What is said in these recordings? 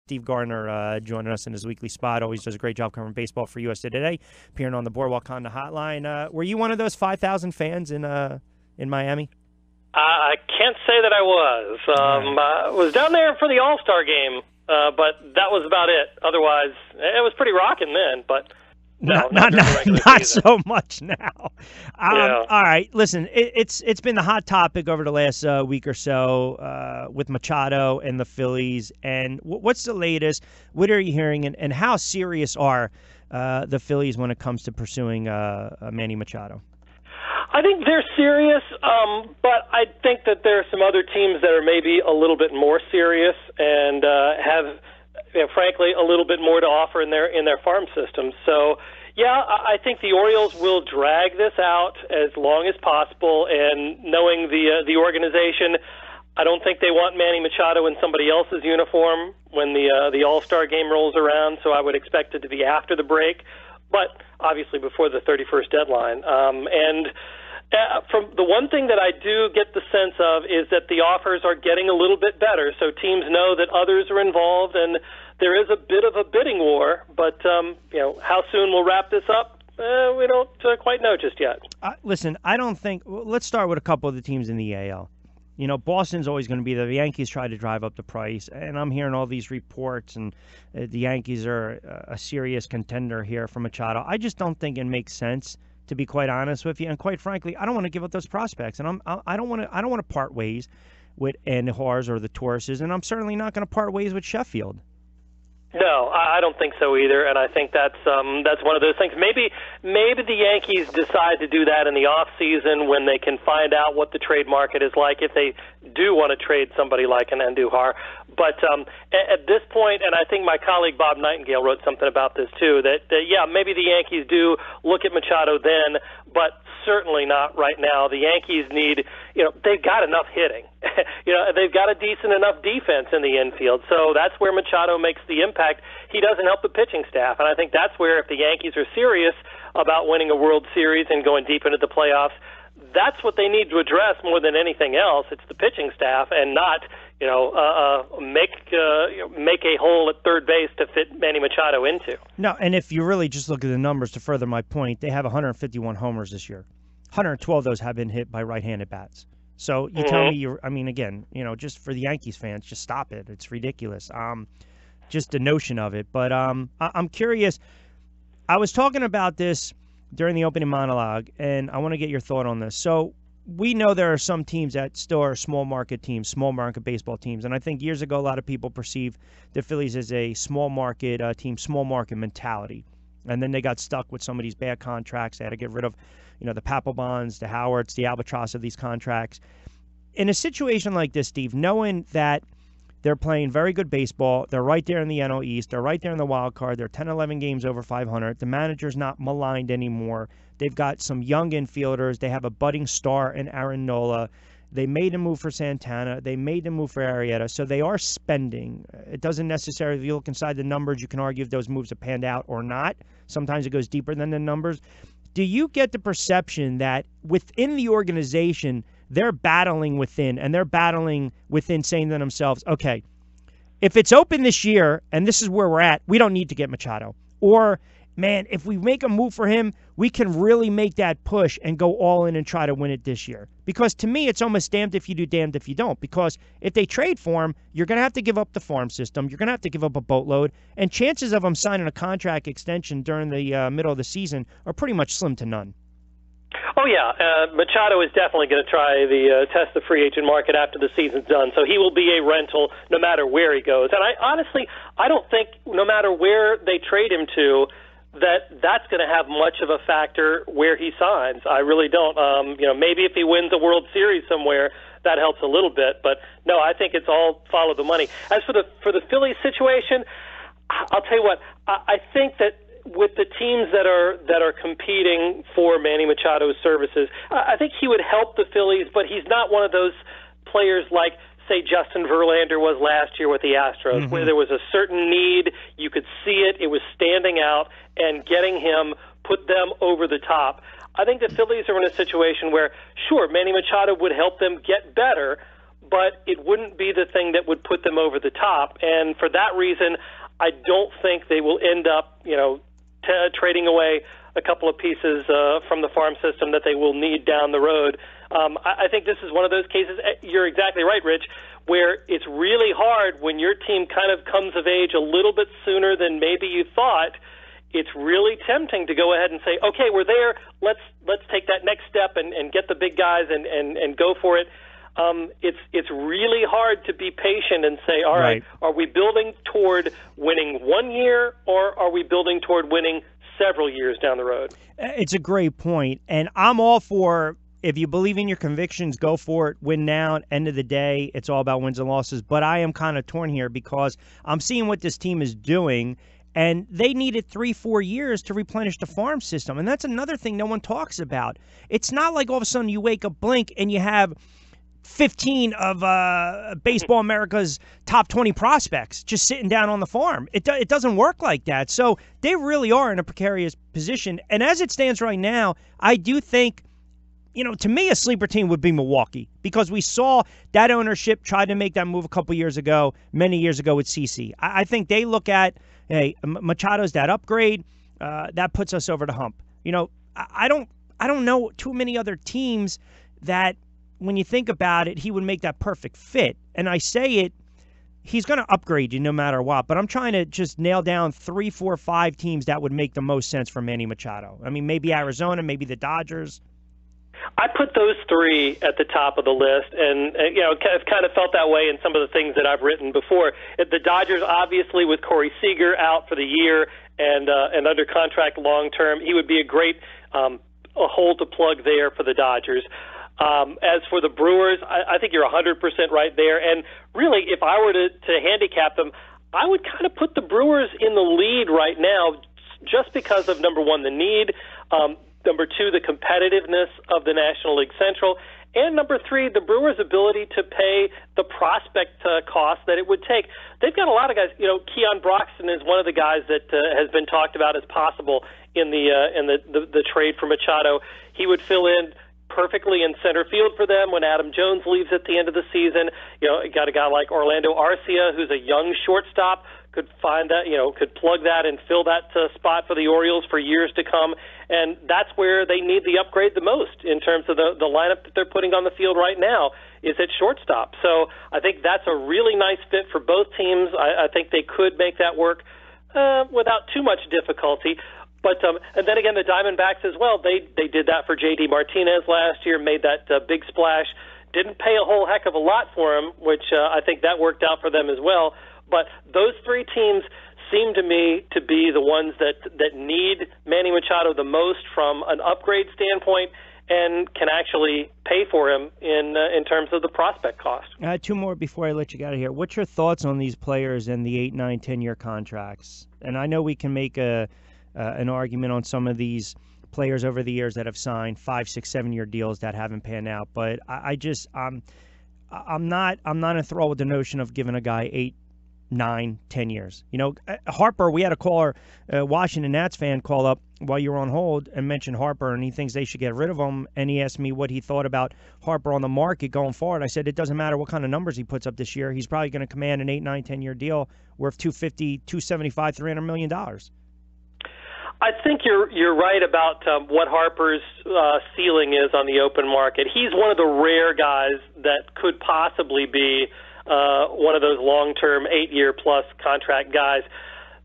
Steve Gardner joining us in his weekly spot. Always does a great job covering baseball for USA Today, appearing on the Boardwalk Honda Hotline. Were you one of those 5,000 fans in Miami? I can't say that I was. I was down there for the All-Star game, but that was about it. Otherwise, it was pretty rocking then, but no, not so much now. Yeah. All right, listen, it's been the hot topic over the last week or so with Machado and the Phillies. And what's the latest? What are you hearing? And how serious are the Phillies when it comes to pursuing Manny Machado? I think they're serious, but I think that there are some other teams that are maybe a little bit more serious and have, frankly, a little bit more to offer in their farm system. So, yeah, I think the Orioles will drag this out as long as possible. And knowing the organization, I don't think they want Manny Machado in somebody else's uniform when the All-Star game rolls around. So I would expect it to be after the break, but obviously before the 31st deadline. From the one thing that I do get the sense of is that the offers are getting a little bit better, so teams know that others are involved, and there is a bit of a bidding war. But how soon we'll wrap this up, we don't quite know just yet. Listen, I don't think. Let's start with a couple of the teams in the AL. Boston's always going to be there. The Yankees try to drive up the price, and I'm hearing all these reports, and the Yankees are a serious contender here for Machado. I just don't think it makes sense, to be quite honest with you. And quite frankly, I don't want to give up those prospects, and I don't want to part ways with Andujar's or the Tauruses, and I'm certainly not going to part ways with Sheffield. No, I don't think so either, and I think that's one of those things. Maybe the Yankees decide to do that in the off season when they can find out what the trade market is like, if they do want to trade somebody like an Andujar. But at this point, and I think my colleague Bob Nightingale wrote something about this too, that maybe the Yankees do look at Machado then, but certainly not right now. The Yankees need, they've got enough hitting. They've got a decent enough defense in the infield. So that's where Machado makes the impact. He doesn't help the pitching staff. And I think that's where, if the Yankees are serious about winning a World Series and going deep into the playoffs, that's what they need to address more than anything else. It's the pitching staff, and not, make a hole at third base to fit Manny Machado into. No, and if you really just look at the numbers to further my point, they have 151 homers this year. 112 of those have been hit by right-handed bats. So you tell me, again, just for the Yankees fans, just stop it. It's ridiculous. Just the notion of it. But I'm curious. I was talking about this during the opening monologue, and I want to get your thought on this. So we know there are some teams that still are small market teams, small market baseball teams. And I think years ago, a lot of people perceived the Phillies as a small market team, small market mentality. And then they got stuck with some of these bad contracts. They had to get rid of, the Papelbons, the Howards, the Albatross of these contracts. In a situation like this, Steve, knowing that they're playing very good baseball, they're right there in the NL East, they're right there in the wild card, they're 10, 11 games over 500, the manager's not maligned anymore, they've got some young infielders, they have a budding star in Aaron Nola, they made a move for Santana, they made a move for Arrieta, so they are spending. It doesn't necessarily, if you look inside the numbers, you can argue if those moves have panned out or not. Sometimes it goes deeper than the numbers. Do you get the perception that within the organization, they're battling within, and they're battling within saying to themselves, okay, if it's open this year and this is where we're at, we don't need to get Machado. Or, man, if we make a move for him, we can really make that push and go all in and try to win it this year. Because to me, it's almost damned if you do, damned if you don't. Because if they trade for him, you're going to have to give up the farm system. You're going to have to give up a boatload. And chances of him signing a contract extension during the middle of the season are pretty much slim to none. Oh, yeah. Machado is definitely going to try test the free agent market after the season's done. So he will be a rental no matter where he goes. And I don't think no matter where they trade him to, that's going to have much of a factor where he signs. I really don't. Maybe if he wins a World Series somewhere, that helps a little bit. But no, I think it's all follow the money. As for the Phillies situation, I'll tell you what. I think that with the teams that are competing for Manny Machado's services, I think he would help the Phillies. But he's not one of those players like, say, Justin Verlander was last year with the Astros, where there was a certain need, you could see it, it was standing out, and getting him put them over the top. I think the Phillies are in a situation where, sure, Manny Machado would help them get better, but it wouldn't be the thing that would put them over the top. And for that reason, I don't think they will end up, trading away a couple of pieces from the farm system that they will need down the road. I think this is one of those cases, you're exactly right, Rich, where it's really hard when your team kind of comes of age a little bit sooner than maybe you thought. It's really tempting to go ahead and say, okay, we're there, let's take that next step and get the big guys and go for it. It's really hard to be patient and say, all right, are we building toward winning 1 year, or are we building toward winning several years down the road? It's a great point, and I'm all for, if you believe in your convictions, go for it, win now. End of the day, it's all about wins and losses. But I am kind of torn here because I'm seeing what this team is doing, and they needed 3-4 years to replenish the farm system. And that's another thing no one talks about. It's not like all of a sudden you wake up, blink, and you have 15 of Baseball America's top 20 prospects just sitting down on the farm. It doesn't work like that. So they really are in a precarious position. And as it stands right now, I do think, to me, a sleeper team would be Milwaukee, because we saw that ownership tried to make that move a couple years ago, many years ago with CeCe. I think they look at, hey, Machado's that upgrade, that puts us over the hump. I don't know too many other teams that, when you think about it, he would make that perfect fit. And I say it, he's going to upgrade you no matter what. But I'm trying to just nail down 3, 4, 5 teams that would make the most sense for Manny Machado. I mean, maybe Arizona, maybe the Dodgers. I put those 3 at the top of the list, and I've kind of felt that way in some of the things that I've written before. The Dodgers, obviously, with Corey Seager out for the year and under contract long term, he would be a great a hole to plug there for the Dodgers. As for the Brewers, I think you're 100% right there. And really, if I were to handicap them, I would kind of put the Brewers in the lead right now just because of, number one, the need, number two, the competitiveness of the National League Central, and number three, the Brewers' ability to pay the prospect cost that it would take. They've got a lot of guys. Keon Broxton is one of the guys that has been talked about as possible in the trade for Machado. He would fill in perfectly in center field for them when Adam Jones leaves at the end of the season. You got a guy like Orlando Arcia, who's a young shortstop, could find that, could plug that and fill that spot for the Orioles for years to come. And that's where they need the upgrade the most in terms of the lineup that they're putting on the field right now is at shortstop. So I think that's a really nice fit for both teams. I think they could make that work without too much difficulty. But and then again, the Diamondbacks as well. They did that for J.D. Martinez last year, made that big splash. Didn't pay a whole heck of a lot for him, which I think that worked out for them as well. But those 3 teams seem to me to be the ones that need Manny Machado the most from an upgrade standpoint and can actually pay for him in terms of the prospect cost. 2 more before I let you get out of here. What's your thoughts on these players and the 8, 9, 10-year contracts? And I know we can make an argument on some of these players over the years that have signed 5, 6, 7-year deals that haven't panned out. But I'm not enthralled with the notion of giving a guy 8, 9, 10 years. Harper, we had a caller, Washington Nats fan, call up while you were on hold and mentioned Harper, and he thinks they should get rid of him. And he asked me what he thought about Harper on the market going forward. I said it doesn't matter what kind of numbers he puts up this year. He's probably going to command an 8, 9, 10-year deal worth $250, $275, $300 million. I think you're right about what Harper's ceiling is on the open market. He's one of the rare guys that could possibly be one of those long-term 8-year-plus contract guys.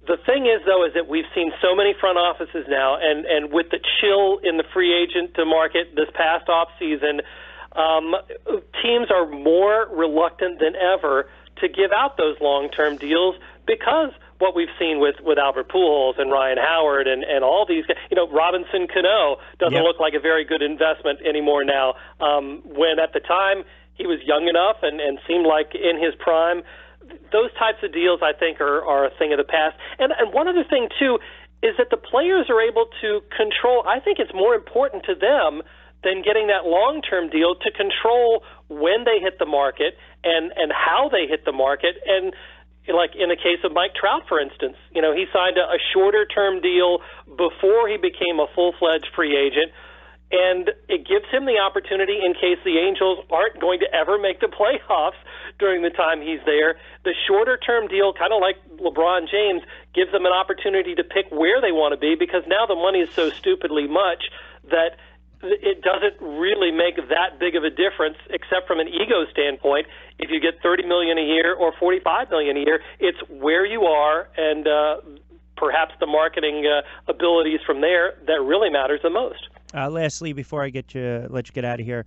The thing is, though, is that we've seen so many front offices now, and with the chill in the free agent market this past offseason, teams are more reluctant than ever to give out those long-term deals because what we've seen with Albert Pujols and Ryan Howard and all these guys. Robinson Cano doesn't look like a very good investment anymore now, when at the time he was young enough and seemed like in his prime. Those types of deals, I think, are a thing of the past. And one other thing, too, is that the players are able to control. I think it's more important to them than getting that long-term deal to control when they hit the market and how they hit the market. And like in the case of Mike Trout, for instance, he signed a shorter-term deal before he became a full-fledged free agent. and it gives him the opportunity, in case the Angels aren't going to ever make the playoffs during the time he's there. The shorter-term deal, kind of like LeBron James, gives them an opportunity to pick where they want to be, because now the money is so stupidly much that it doesn't really make that big of a difference, except from an ego standpoint. If you get $30 million a year or $45 million a year, it's where you are and perhaps the marketing abilities from there that really matters the most. Lastly, before I let you get out of here,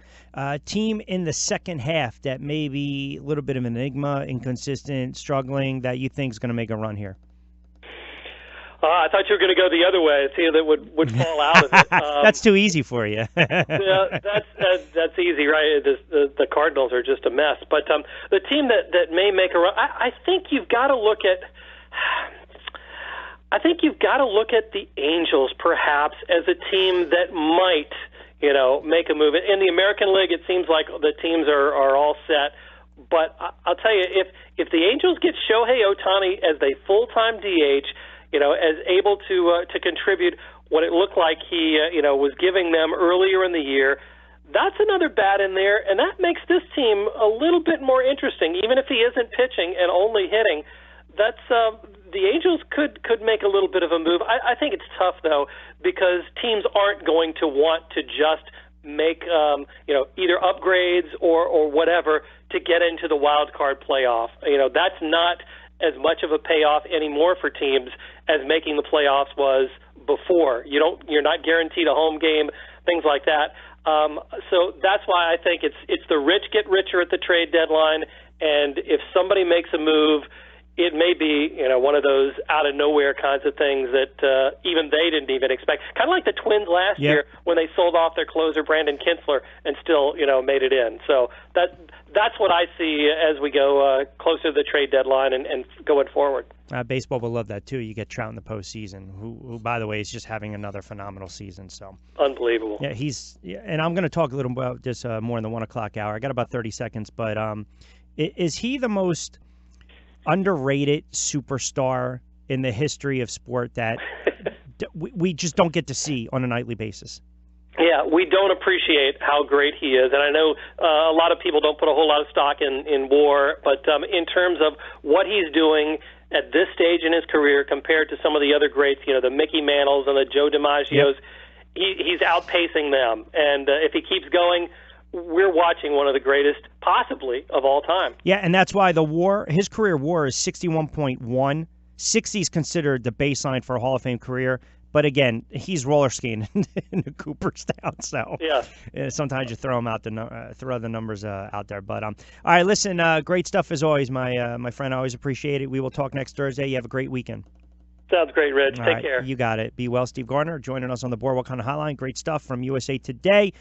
team in the second half that may be a little bit of an enigma, inconsistent, struggling, that you think is going to make a run here. I thought you were going to go the other way. See, that would fall out of it. That's too easy for you. Yeah, that's easy, right? The Cardinals are just a mess. But the team that may make a run, I think you've got to look at. I think you've got to look at the Angels perhaps as a team that might, make a move. In the American League, it seems like the teams are all set. But I'll tell you, if the Angels get Shohei Ohtani as a full-time DH, as able to contribute what it looked like he was giving them earlier in the year, that's another bat in there, and that makes this team a little bit more interesting. Even if he isn't pitching and only hitting, that's the Angels could make a little bit of a move. I think it's tough though, because teams aren't going to want to just make either upgrades or whatever to get into the wild card playoff. That's not as much of a payoff anymore for teams as making the playoffs was before. You're not guaranteed a home game, things like that. So that's why I think it's the rich get richer at the trade deadline, and if somebody makes a move, it may be one of those out of nowhere kinds of things that even they didn't even expect. Kind of like the Twins last year when they sold off their closer Brandon Kinsler and still made it in. So that's what I see as we go closer to the trade deadline and going forward. Baseball will love that too. You get Trout in the postseason, who by the way is just having another phenomenal season. So unbelievable. Yeah, and I'm going to talk a little about this more in the 1 o'clock hour. I got about 30 seconds, but is he the most underrated superstar in the history of sport that we just don't get to see on a nightly basis? Yeah, we don't appreciate how great he is. And I know a lot of people don't put a whole lot of stock in WAR, but in terms of what he's doing at this stage in his career compared to some of the other greats, the Mickey Mantles and the Joe DiMaggios, he's outpacing them. And if he keeps going, we're watching one of the greatest, possibly, of all time. Yeah, and that's why his career WAR is 61.1. 60 is considered the baseline for a Hall of Fame career. But again, he's roller skating in the Cooperstown, so sometimes you throw the numbers out there. But all right, listen, great stuff as always, my friend. I always appreciate it. We will talk next Thursday. You have a great weekend. Sounds great, Rich. Take care. You got it. Be well. Steve Gardner joining us on the Boardwalk Hotline. Great stuff from USA Today.